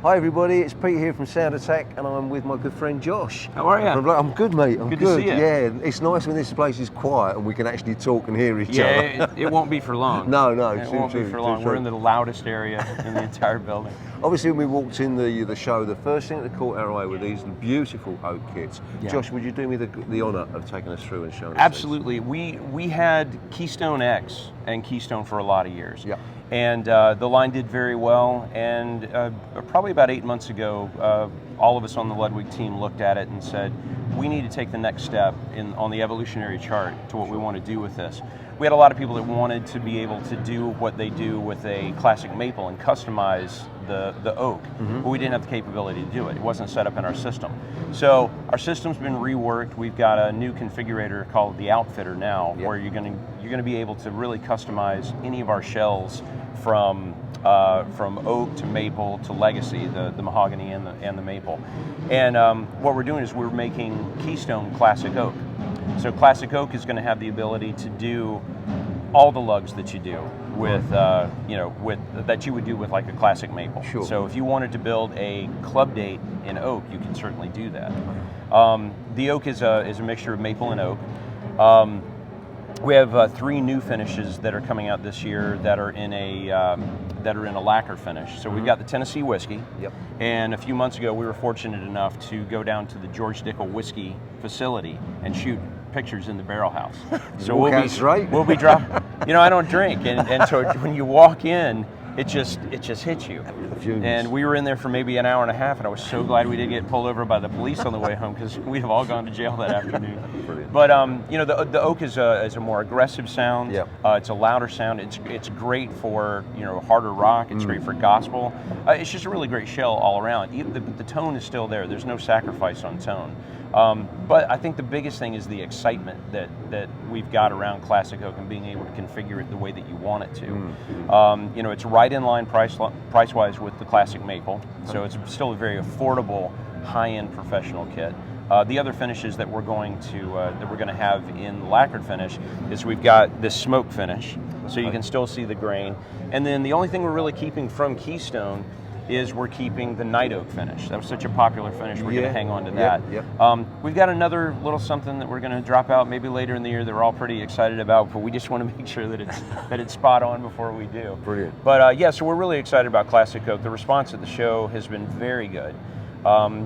Hi everybody, it's Pete here from Sound Attack, and I'm with my good friend Josh. How are you? I'm good, mate. I'm good to see you. Yeah, it's nice when this place is quiet and we can actually talk and hear each other. Yeah, it won't be for long. No, it won't be for long. We're in the loudest area in the entire building. Obviously, when we walked in the show, the first thing that caught our eye were these beautiful oak kits. Yeah. Josh, would you do me the honour of taking us through and showing us? Absolutely. We had Keystone X and Keystone for a lot of years. Yeah. And the line did very well, and probably about 8 months ago, all of us on the Ludwig team looked at it and said, we need to take the next step on the evolutionary chart to what we want to do with this. We had a lot of people that wanted to be able to do what they do with a classic maple and customize the oak, but we didn't have the capability to do it. It wasn't set up in our system. So our system's been reworked. We've got a new configurator called the Outfitter now, where you're going to be able to really customize any of our shells from oak to maple to legacy, the mahogany and the maple. And what we're doing is we're making Keystone classic oak. So classic oak is going to have the ability to do all the lugs that you do with that you would do with like a classic maple. Sure. So if you wanted to build a club date in oak, you can certainly do that. The oak is a mixture of maple and oak. We have 3 new finishes that are coming out this year that are in a lacquer finish. So we've got the Tennessee whiskey, and a few months ago we were fortunate enough to go down to the George Dickel whiskey facility and shoot pictures in the barrel house. So we'll be dropping. You know, I don't drink, and so when you walk in, it just hits you. And we were in there for maybe an hour and a half, and I was so glad we didn't get pulled over by the police on the way home, because we'd have all gone to jail that afternoon. Brilliant. But the oak is a more aggressive sound. It's a louder sound. It's great for harder rock. It's great for gospel. It's just a really great shell all around. The tone is still there. There's no sacrifice on tone. But I think the biggest thing is the excitement that we've got around classic oak and being able to configure it the way that you want it to. It's right in line price-wise with the classic maple, so it's still a very affordable, high-end professional kit. The other finishes that we're going to have in the lacquered finish is we've got this smoke finish, so you can still see the grain. And then the only thing we're really keeping from Keystone is we're keeping the night oak finish. That was such a popular finish, we're going to hang on to that. We've got another little something that we're going to drop out maybe later in the year that we're all pretty excited about, but we just want to make sure that it's spot on before we do. Brilliant. But so we're really excited about classic oak. The response at the show has been very good.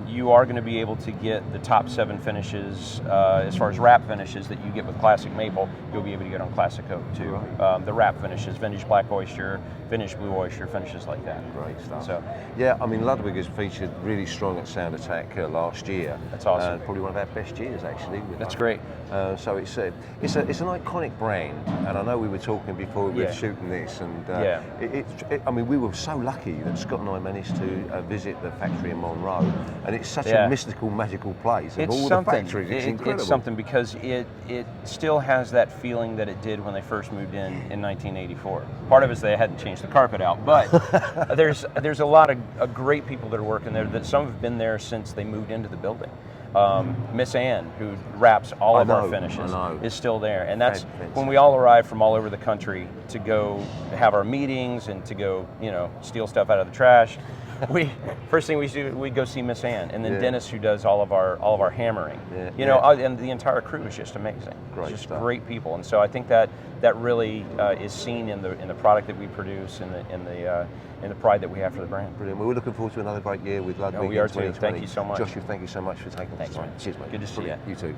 You are going to be able to get the top 7 finishes as far as wrap finishes that you get with classic maple. You'll be able to get on classic oak too. Right. The wrap finishes, vintage black oyster, vintage blue oyster, finishes like that. Great stuff. So, yeah, I mean, Ludwig has featured really strong at Sound Attack last year. That's awesome. Probably one of our best years actually. That's great. So it's an iconic brand, and I know we were talking before we were shooting this, and I mean, we were so lucky that Scott and I managed to visit the factory in Monroe. And it's such a mystical, magical place. It's all something. The factories, it's incredible. It's something because it still has that feeling that it did when they first moved in 1984. Part of it is they hadn't changed the carpet out, but there's a lot of great people that are working there. That some have been there since they moved into the building. Miss Ann, who wraps all of our finishes, is still there, and that's when we all arrive from all over the country to go have our meetings and to go, steal stuff out of the trash. First thing we do, we go see Miss Ann, and then Dennis, who does all of our hammering. And the entire crew is just amazing. Great just stuff. Great people, and so I think that really is seen in the product that we produce and in the pride that we have for the brand. Brilliant. Well, we're looking forward to another great year with Ludwig. We are too. Thank you so much. Joshua, thank you so much for taking the time. Thanks, man. Cheers, mate. Good to see you. You too.